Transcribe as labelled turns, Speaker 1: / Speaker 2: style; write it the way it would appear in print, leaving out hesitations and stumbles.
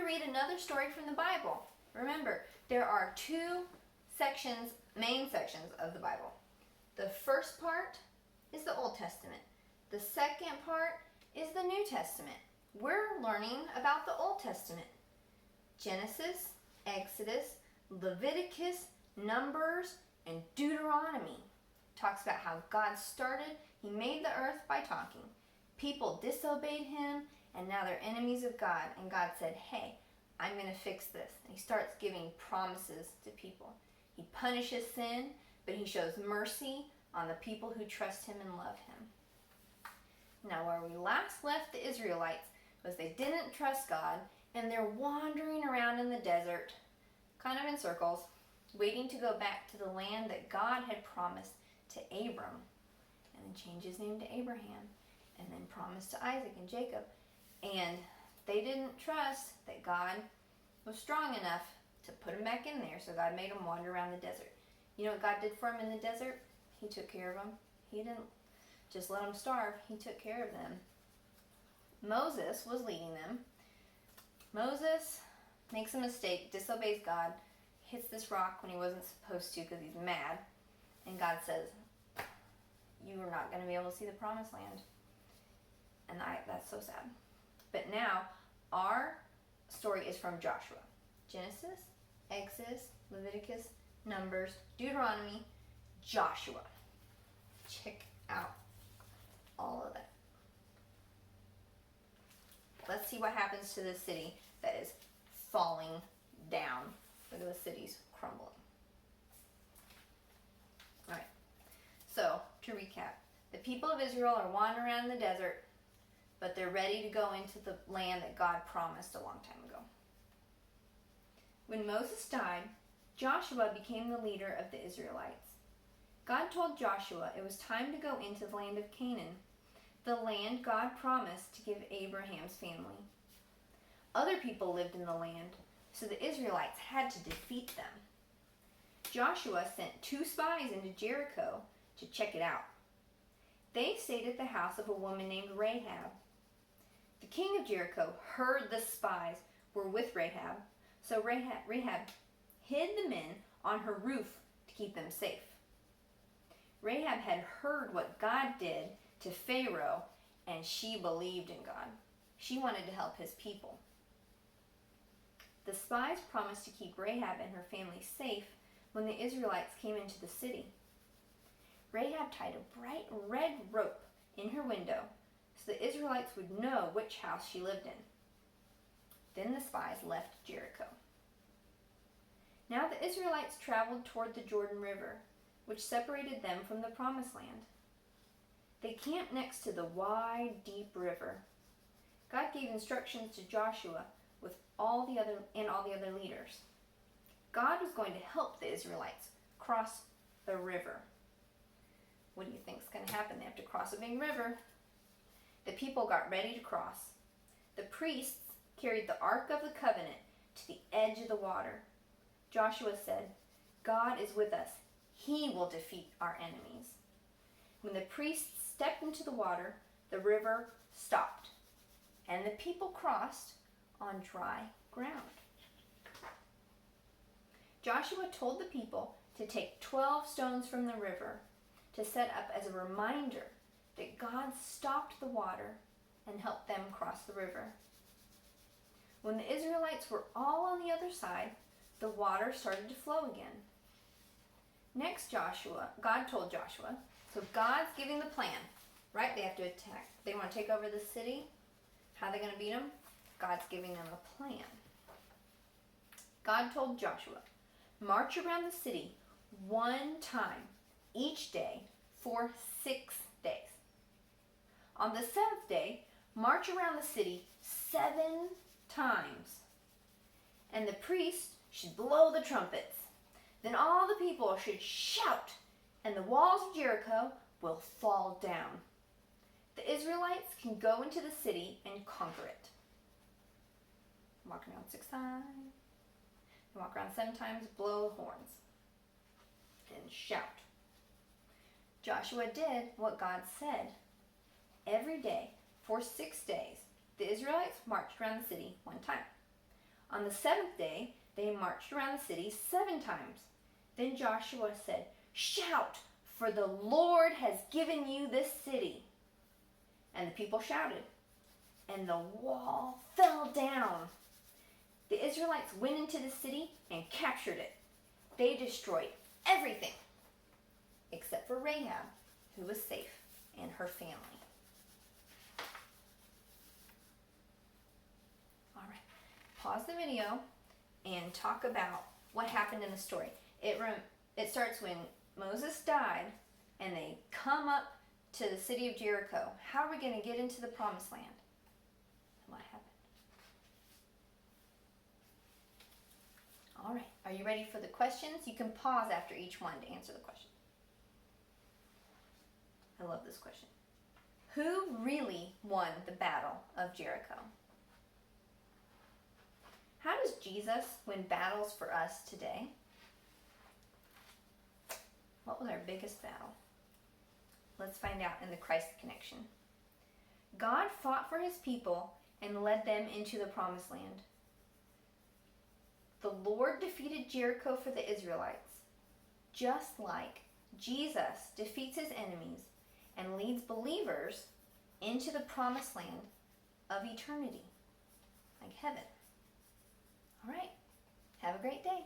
Speaker 1: read another story from the Bible. Remember, there are two sections, main sections of the Bible. The first part is the Old Testament. The second part is the New Testament. We're learning about the Old Testament. Genesis, Exodus, Leviticus, Numbers, and Deuteronomy. Talks about how God started. He made the earth by talking. People disobeyed him, and now they're enemies of God. And God said, hey, I'm going to fix this. And he starts giving promises to people. He punishes sin, but he shows mercy on the people who trust him and love him. Now, where we last left the Israelites was they didn't trust God, and they're wandering around in the desert, kind of in circles, waiting to go back to the land that God had promised to Abram, and then change his name to Abraham, and then promised to Isaac and Jacob. And they didn't trust that God was strong enough to put them back in there, so God made them wander around the desert. You know what God did for them in the desert? He took care of them. He didn't just let them starve. He took care of them. Moses was leading them. Moses makes a mistake, disobeys God, hits this rock when he wasn't supposed to because he's mad. And God says, you are not going to be able to see the promised land. And that's so sad. But now, our story is from Joshua. Genesis, Exodus, Leviticus, Numbers, Deuteronomy, Joshua. Check out all of that. Let's see what happens to this city that is falling down. Look at the city's crumbling. All right. So, to recap, the people of Israel are wandering around in the desert, but they're ready to go into the land that God promised a long time ago. When Moses died, Joshua became the leader of the Israelites. God told Joshua it was time to go into the land of Canaan, the land God promised to give Abraham's family. Other people lived in the land, so the Israelites had to defeat them. Joshua sent 2 spies into Jericho to check it out. They stayed at the house of a woman named Rahab. The king of Jericho heard the spies were with Rahab, so Rahab hid the men on her roof to keep them safe. Rahab had heard what God did to Pharaoh, and she believed in God. She wanted to help his people. The spies promised to keep Rahab and her family safe when the Israelites came into the city. Rahab tied a bright red rope in her window so the Israelites would know which house she lived in. Then the spies left Jericho. Now the Israelites traveled toward the Jordan River, which separated them from the Promised Land. They camped next to the wide, deep river. God gave instructions to Joshua with all the other leaders. God was going to help the Israelites cross the river. What do you think is going to happen? They have to cross a big river. The people got ready to cross. The priests carried the Ark of the Covenant to the edge of the water. Joshua said, God is with us. He will defeat our enemies. When the priests stepped into the water, the river stopped, and the people crossed on dry ground. Joshua told the people to take 12 stones from the river to set up as a reminder that God stopped the water and helped them cross the river. When the Israelites were all on the other side, the water started to flow again. Next, God told Joshua, so God's giving the plan, right? They have to attack. They want to take over the city. How are they going to beat them? God's giving them a plan. God told Joshua, march around the city 1 time each day for 6 days. On the 7th day, march around the city 7 times. And the priest should blow the trumpets. Then all the people should shout, and the walls of Jericho will fall down. The Israelites can go into the city and conquer it. Walk around 6 times. Walk around 7 times, blow the horns, and shout. Joshua did what God said. Every day, for 6 days, the Israelites marched around the city 1 time. On the seventh day, they marched around the city 7 times. Then Joshua said, "Shout, for the Lord has given you this city." And the people shouted, and the wall fell down. The Israelites went into the city and captured it. They destroyed everything except for Rahab, who was safe, and her family. All right, pause the video and talk about what happened in the story. It starts when Moses died and they come up to the city of Jericho. How are we going to get into the promised land? What happened? All right, are you ready for the questions? You can pause after each one to answer the question. I love this question. Who really won the battle of Jericho? How does Jesus win battles for us today? What was our biggest battle? Let's find out in the Christ connection. God fought for his people and led them into the promised land. The Lord defeated Jericho for the Israelites, just like Jesus defeats his enemies and leads believers into the promised land of eternity, like heaven. All right, have a great day.